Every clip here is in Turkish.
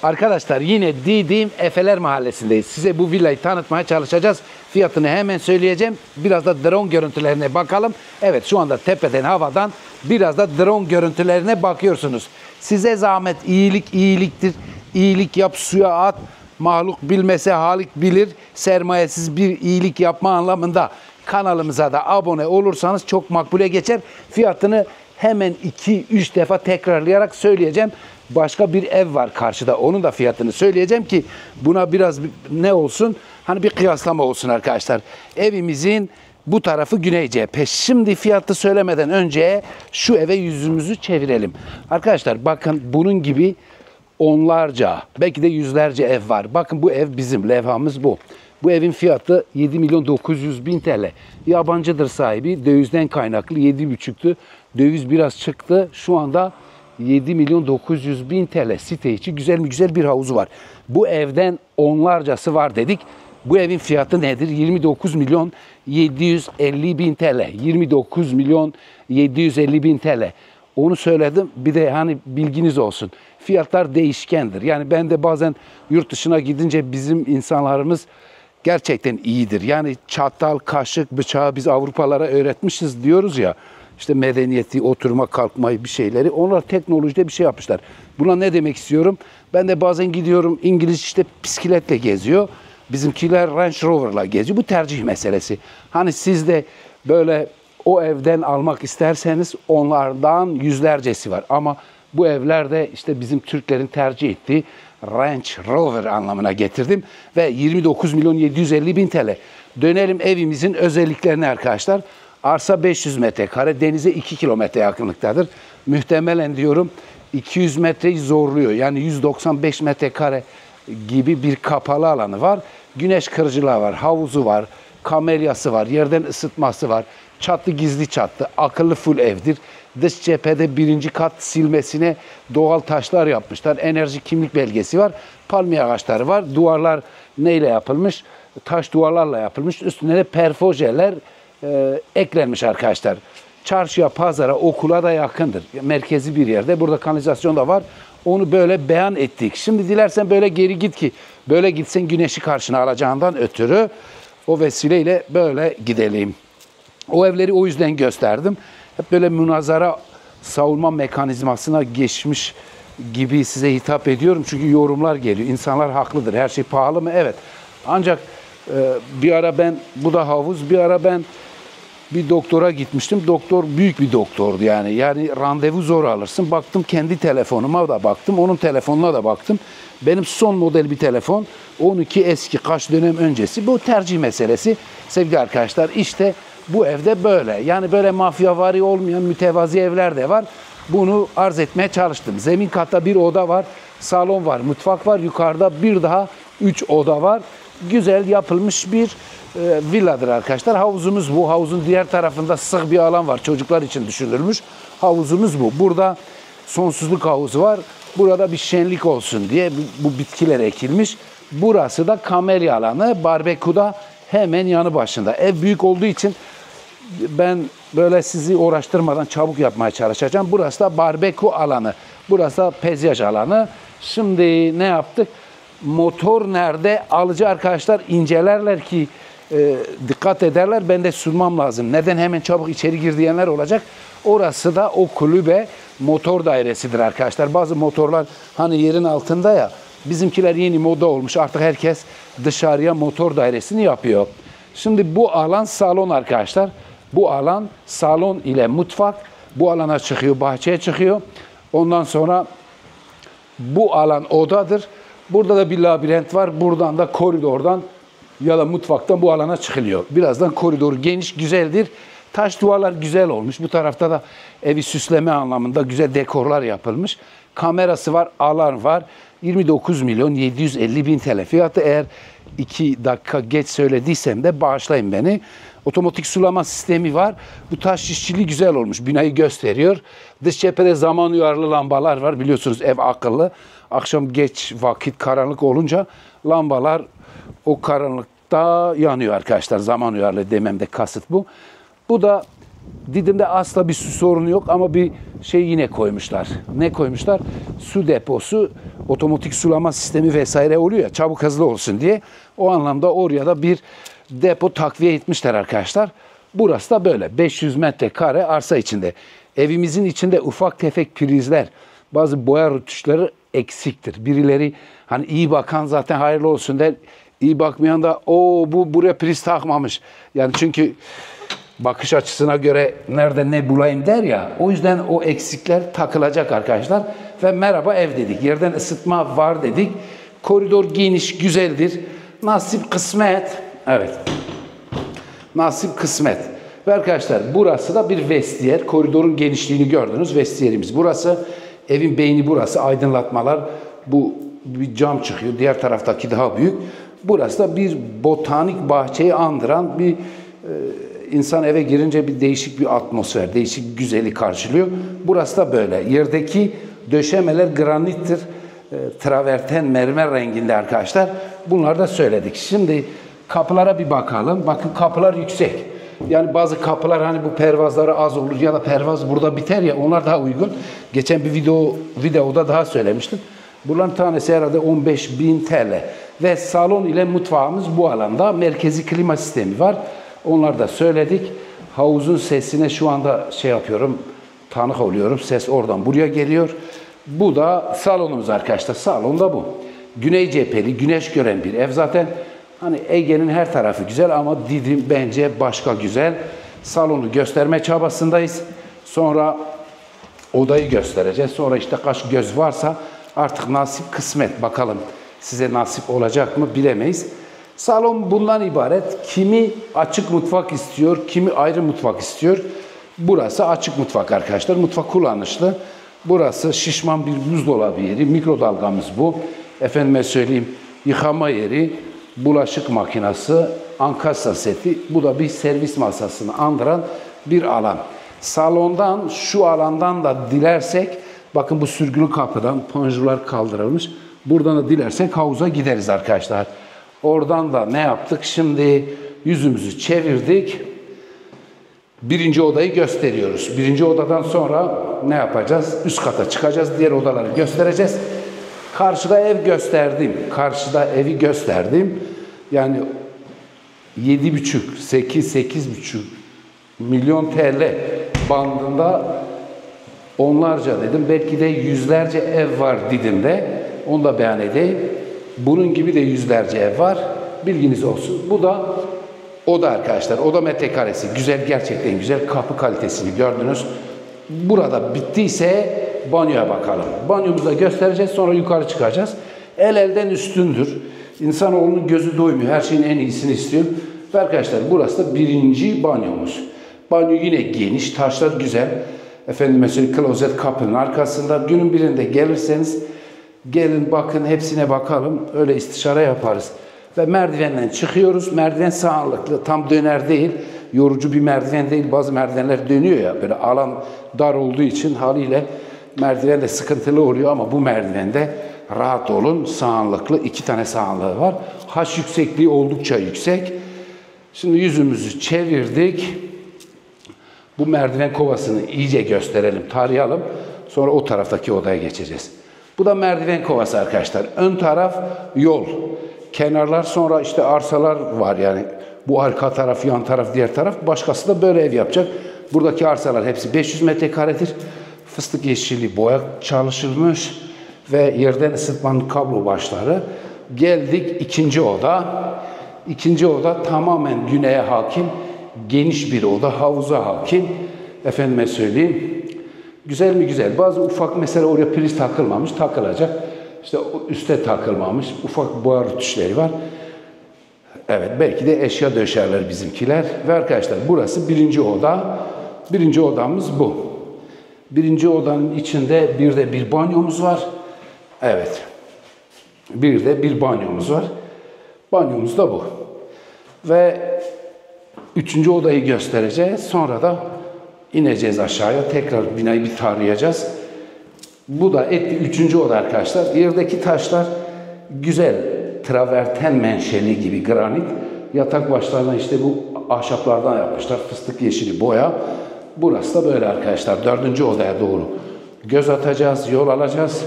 Arkadaşlar yine Didim Efeler Mahallesi'ndeyiz. Size bu villayı tanıtmaya çalışacağız. Fiyatını hemen söyleyeceğim. Biraz da drone görüntülerine bakalım. Evet, şu anda tepeden, havadan biraz da drone görüntülerine bakıyorsunuz. Size zahmet, iyilik iyiliktir. İyilik yap, suya at. Mahluk bilmese halik bilir. Sermayesiz bir iyilik yapma anlamında kanalımıza da abone olursanız çok makbule geçer. Fiyatını hemen 2-3 defa tekrarlayarak söyleyeceğim. Başka bir ev var karşıda. Onun da fiyatını söyleyeceğim ki buna biraz ne olsun? Hani bir kıyaslama olsun arkadaşlar. Evimizin bu tarafı güney cephe. Şimdi fiyatı söylemeden önce şu eve yüzümüzü çevirelim. Arkadaşlar bakın, bunun gibi onlarca, belki de yüzlerce ev var. Bakın, bu ev bizim, levhamız bu. Bu evin fiyatı 7.900.000 TL. Yabancıdır sahibi. Dövizden kaynaklı 7,5'tü. Döviz biraz çıktı. Şu anda 7.900.000 TL. Site içi güzel mi güzel bir havuzu var. Bu evden onlarcası var dedik. Bu evin fiyatı nedir? 29.750.000 TL. 29.750.000 TL. Onu söyledim. Bir de hani bilginiz olsun. Fiyatlar değişkendir. Yani ben de bazen yurt dışına gidince bizim insanlarımız gerçekten iyidir. Yani çatal, kaşık, bıçağı biz Avrupalara öğretmişiz diyoruz ya. İşte medeniyeti, oturma, kalkmayı, bir şeyleri. Onlar teknolojide bir şey yapmışlar. Buna ne demek istiyorum? Ben de bazen gidiyorum, İngiliz işte bisikletle geziyor. Bizimkiler Range Rover'la geziyor. Bu tercih meselesi. Hani siz de böyle o evden almak isterseniz onlardan yüzlercesi var. Ama bu evlerde işte bizim Türklerin tercih ettiği Range Rover anlamına getirdim. Ve 29.750.000 TL. Dönelim evimizin özelliklerine arkadaşlar. Arsa 500 metrekare, denize 2 kilometre yakınlıktadır. Muhtemelen diyorum 200 metreyi zorluyor. Yani 195 metrekare gibi bir kapalı alanı var. Güneş kırıcılığı var, havuzu var, kamelyası var, yerden ısıtması var. Çatı gizli çatı, akıllı full evdir. Dış cephede birinci kat silmesine doğal taşlar yapmışlar. Enerji kimlik belgesi var. Palmiye ağaçları var. Duvarlar neyle yapılmış? Taş duvarlarla yapılmış. Üstüne de perfojeler eklenmiş arkadaşlar. Çarşıya, pazara, okula da yakındır. Merkezi bir yerde. Burada kanalizasyon da var. Onu böyle beyan ettik. Şimdi dilersen böyle geri git ki böyle gitsen güneşi karşına alacağından ötürü o vesileyle böyle gidelim. O evleri o yüzden gösterdim. Hep böyle münazara savunma mekanizmasına geçmiş gibi size hitap ediyorum. Çünkü yorumlar geliyor. İnsanlar haklıdır. Her şey pahalı mı? Evet. Ancak bir ara ben, bu da havuz, bir ara ben bir doktora gitmiştim. Doktor büyük bir doktordu yani. Yani randevu zor alırsın. Baktım kendi telefonuma da baktım. Onun telefonuna da baktım. Benim son model bir telefon. 12 eski, kaç dönem öncesi. Bu tercih meselesi sevgili arkadaşlar. İşte bu evde böyle. Yani böyle mafyavari olmayan mütevazi evler de var. Bunu arz etmeye çalıştım. Zemin katta bir oda var. Salon var, mutfak var. Yukarıda bir daha 3 oda var. Güzel yapılmış bir villadır arkadaşlar. Havuzumuz bu. Havuzun diğer tarafında sık bir alan var. Çocuklar için düşünülmüş. Havuzumuz bu. Burada sonsuzluk havuzu var. Burada bir şenlik olsun diye bu bitkiler ekilmiş. Burası da kamelya alanı. Barbeküda hemen yanı başında. Ev büyük olduğu için ben böyle sizi uğraştırmadan çabuk yapmaya çalışacağım. Burası da barbekü alanı. Burası da peyzaj alanı. Şimdi ne yaptık? Motor nerede? Alıcı arkadaşlar incelerler ki dikkat ederler. Ben de sunmam lazım. Neden hemen çabuk içeri gir diyenler olacak. Orası da o kulübe motor dairesidir arkadaşlar. Bazı motorlar hani yerin altında ya. Bizimkiler yeni moda olmuş. Artık herkes dışarıya motor dairesini yapıyor. Şimdi bu alan salon arkadaşlar. Bu alan salon ile mutfak. Bu alana çıkıyor, bahçeye çıkıyor. Ondan sonra bu alan odadır. Burada da bir labirent var. Buradan da koridordan ya da mutfaktan bu alana çıkılıyor. Birazdan koridor geniş, güzeldir. Taş duvarlar güzel olmuş. Bu tarafta da evi süsleme anlamında güzel dekorlar yapılmış. Kamerası var, alarm var. 29.750.000 TL fiyatı. Eğer 2 dakika geç söylediysem de bağışlayın beni. Otomatik sulama sistemi var. Bu taş işçiliği güzel olmuş. Binayı gösteriyor. Dış cephede zaman uyarlı lambalar var. Biliyorsunuz ev akıllı. Akşam geç vakit karanlık olunca lambalar o karanlıkta yanıyor arkadaşlar. Zaman uyarlı dememde kasıt bu. Bu da Didim'de asla bir su sorunu yok ama bir şey yine koymuşlar. Ne koymuşlar? Su deposu, otomatik sulama sistemi vesaire oluyor ya, çabuk hızlı olsun diye. O anlamda oraya da bir depo takviye etmişler arkadaşlar. Burası da böyle 500 metrekare arsa içinde. Evimizin içinde ufak tefek prizler, bazı boya rötuşları eksiktir. Birileri hani iyi bakan zaten hayırlı olsun der. İyi bakmayan da o bu buraya priz takmamış. Yani çünkü bakış açısına göre nerede ne bulayım der ya. O yüzden o eksikler takılacak arkadaşlar. Ve merhaba ev dedik. Yerden ısıtma var dedik. Koridor geniş, güzeldir. Nasip kısmet. Evet. Nasip kısmet. Ve arkadaşlar burası da bir vestiyer. Koridorun genişliğini gördünüz. Vestiyerimiz burası. Evin beyni burası. Aydınlatmalar. Bu bir cam çıkıyor. Diğer taraftaki daha büyük. Burası da bir botanik bahçeyi andıran bir insan eve girince bir değişik bir atmosfer, değişik bir güzeli karşılıyor. Burası da böyle. Yerdeki döşemeler granittir. Traverten mermer renginde arkadaşlar. Bunları da söyledik. Şimdi kapılara bir bakalım. Bakın kapılar yüksek. Yani bazı kapılar hani bu pervazları az olur ya da pervaz burada biter ya, onlar daha uygun. Geçen bir videoda daha söylemiştim. Bunların tanesi herhalde 15.000 TL. Ve salon ile mutfağımız bu alanda. Merkezi klima sistemi var. Onları da söyledik. Havuzun sesine şu anda şey yapıyorum, tanık oluyorum. Ses oradan buraya geliyor. Bu da salonumuz arkadaşlar. Salon da bu. Güney cepheli, güneş gören bir ev. Zaten hani Ege'nin her tarafı güzel ama Didim bence başka güzel. Salonu gösterme çabasındayız. Sonra odayı göstereceğiz. Sonra işte kaç göz varsa artık nasip kısmet. Bakalım size nasip olacak mı bilemeyiz. Salon bundan ibaret. Kimi açık mutfak istiyor, kimi ayrı mutfak istiyor. Burası açık mutfak arkadaşlar. Mutfak kullanışlı. Burası şişman bir buzdolabı yeri. Mikrodalgamız bu. Efendime söyleyeyim, yıkama yeri, bulaşık makinesi, ankasa seti. Bu da bir servis masasını andıran bir alan. Salondan, şu alandan da dilersek, bakın bu sürgülü kapıdan panjurlar kaldırılmış. Buradan da dilersek havuza gideriz arkadaşlar. Oradan da ne yaptık? Şimdi yüzümüzü çevirdik. Birinci odayı gösteriyoruz. Birinci odadan sonra ne yapacağız? Üst kata çıkacağız. Diğer odaları göstereceğiz. Karşıda ev gösterdim. Karşıda evi gösterdim. Yani 7,5, 8,5 milyon TL bandında onlarca dedim. Belki de yüzlerce ev var Didim'de. Onu da beyan edeyim. Bunun gibi de yüzlerce ev var. Bilginiz olsun. Bu da oda arkadaşlar. Oda metrekaresi. Güzel, gerçekten güzel. Kapı kalitesini gördünüz. Burada bittiyse banyoya bakalım. Banyomuzu da göstereceğiz. Sonra yukarı çıkacağız. El elden üstündür. İnsanoğlunun gözü doymuyor. Her şeyin en iyisini istiyor. Ve arkadaşlar burası da birinci banyomuz. Banyo yine geniş. Taşlar güzel. Efendim mesela klozet kapının arkasında. Günün birinde gelirseniz gelin bakın, hepsine bakalım. Öyle istişare yaparız. Ve merdivenden çıkıyoruz. Merdiven sağlıklı. Tam döner değil. Yorucu bir merdiven değil. Bazı merdivenler dönüyor ya. Böyle alan dar olduğu için haliyle merdiven de sıkıntılı oluyor ama bu merdivende rahat olun. Sağlıklı. 2 tane sağlığı var. Haş yüksekliği oldukça yüksek. Şimdi yüzümüzü çevirdik. Bu merdiven kovasını iyice gösterelim, tarayalım. Sonra o taraftaki odaya geçeceğiz. Bu da merdiven kovası arkadaşlar. Ön taraf yol. Kenarlar sonra işte arsalar var yani. Bu arka taraf, yan taraf, diğer taraf. Başkası da böyle ev yapacak. Buradaki arsalar hepsi 500 metrekaredir. Fıstık yeşili boya çalışılmış. Ve yerden ısıtmanın kablo başları. Geldik ikinci oda. İkinci oda tamamen güneye hakim. Geniş bir oda, havuza hakim. Efendime söyleyeyim. Güzel mi? Güzel. Bazı ufak mesela oraya priz takılmamış, takılacak. İşte üste takılmamış, ufak boya rötuşları var. Evet, belki de eşya döşerler bizimkiler. Ve arkadaşlar burası birinci oda. Birinci odamız bu. Birinci odanın içinde bir de bir banyomuz var. Evet. Bir de bir banyomuz var. Banyomuz da bu. Ve üçüncü odayı göstereceğiz. Sonra da ineceğiz aşağıya. Tekrar binayı bir tarayacağız. Bu da etli üçüncü oda arkadaşlar. Yerdeki taşlar güzel. Traverten menşeli gibi granit. Yatak başlarına işte bu ahşaplardan yapmışlar. Fıstık yeşili boya. Burası da böyle arkadaşlar. 4. odaya doğru göz atacağız, yol alacağız.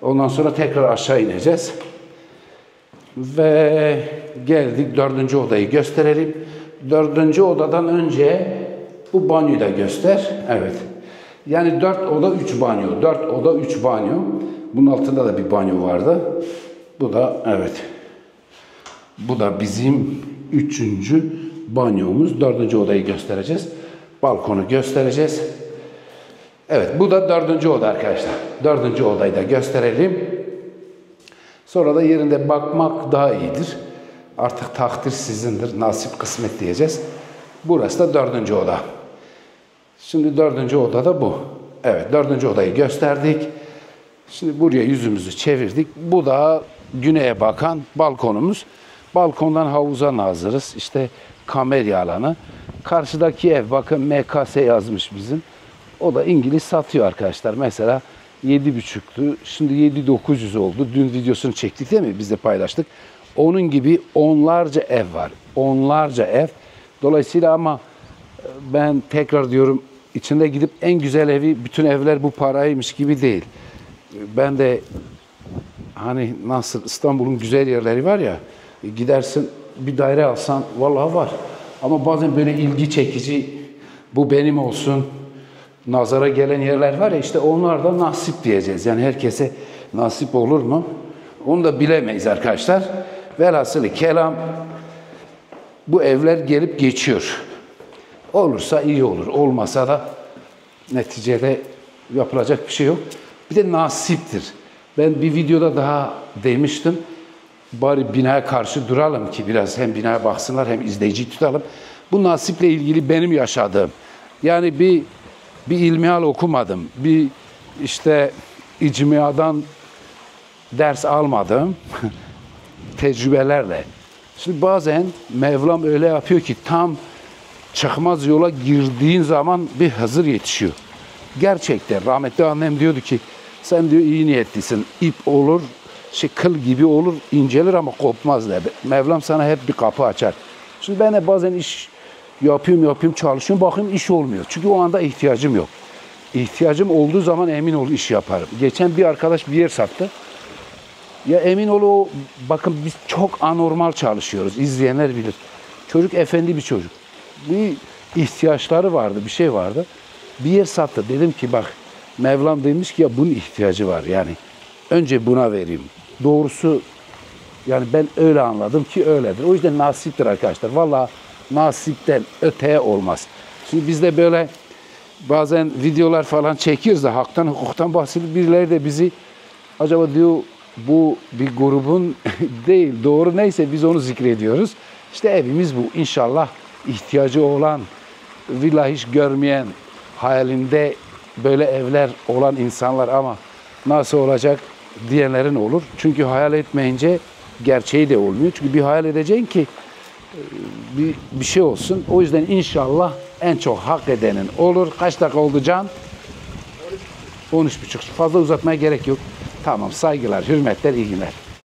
Ondan sonra tekrar aşağı ineceğiz. Ve geldik 4. odayı gösterelim. 4. odadan önce bu banyoyu da göster. Evet. Yani 4 oda 3 banyo. 4 oda 3 banyo. Bunun altında da bir banyo vardı. Bu da evet. Bu da bizim 3. banyomuz. 4. odayı göstereceğiz. Balkonu göstereceğiz. Evet, bu da 4. oda arkadaşlar. 4. odayı da gösterelim. Sonra da yerinde bakmak daha iyidir. Artık takdir sizindir, nasip kısmet diyeceğiz. Burası da 4. oda. Şimdi 4. oda da bu. Evet, 4. odayı gösterdik. Şimdi buraya yüzümüzü çevirdik. Bu da güneye bakan balkonumuz. Balkondan havuza nazırız. İşte kamelya alanı. Karşıdaki ev bakın MKS yazmış bizim. O da İngiliz satıyor arkadaşlar. Mesela 7,5'tü. Şimdi 7,900 oldu. Dün videosunu çektik değil mi? Biz de paylaştık. Onun gibi onlarca ev var. Onlarca ev. Dolayısıyla ama ben tekrar diyorum içinde gidip en güzel evi bütün evler bu paraymış gibi değil. Ben de hani nasıl İstanbul'un güzel yerleri var ya gidersin bir daire alsan vallahi var. Ama bazen böyle ilgi çekici bu benim olsun nazara gelen yerler var ya işte onlar da nasip diyeceğiz. Yani herkese nasip olur mu? Onu da bilemeyiz arkadaşlar. Velhasılı kelam bu evler gelip geçiyor. Olursa iyi olur. Olmasa da neticede yapılacak bir şey yok. Bir de nasiptir. Ben bir videoda daha demiştim. Bari binaya karşı duralım ki biraz hem binaya baksınlar hem izleyiciyi tutalım. Bu nasiple ilgili benim yaşadığım. Yani bir ilmihal okumadım. Bir işte icmiadan ders almadım. Tecrübelerle. Şimdi bazen Mevlam öyle yapıyor ki tam çıkmaz yola girdiğin zaman bir Hızır yetişiyor. Gerçekten rahmetli annem diyordu ki sen diyor iyi niyetlisin. İp olur, kıl gibi olur, incelir ama kopmaz der. Mevlam sana hep bir kapı açar. Şimdi ben de bazen iş yapıyorum, çalışıyorum. Bakayım iş olmuyor. Çünkü o anda ihtiyacım yok. İhtiyacım olduğu zaman emin ol iş yaparım. Geçen bir arkadaş bir yer sattı. Ya emin ol bakın biz çok anormal çalışıyoruz. İzleyenler bilir. Çocuk efendi bir çocuk. Bir ihtiyaçları vardı, bir şey vardı. Bir yer sattı. Dedim ki bak Mevlam demiş ki ya bunun ihtiyacı var yani. Önce buna vereyim. Doğrusu yani ben öyle anladım ki öyledir. O yüzden nasiptir arkadaşlar. Vallahi nasipten öteye olmaz. Şimdi biz de böyle bazen videolar falan çekiyoruz da haktan hukuktan bahsedip birileri de bizi acaba diyor bu bir grubun değil doğru neyse biz onu zikrediyoruz. İşte evimiz bu. İnşallah ihtiyacı olan, villa hiç görmeyen, hayalinde böyle evler olan insanlar ama nasıl olacak diyenlerin olur. Çünkü hayal etmeyince gerçeği de olmuyor. Çünkü bir hayal edeceksin ki bir şey olsun. O yüzden inşallah en çok hak edenin olur. Kaç dakika oldu Can? 13,5. Fazla uzatmaya gerek yok. Tamam saygılar, hürmetler, iyi günler.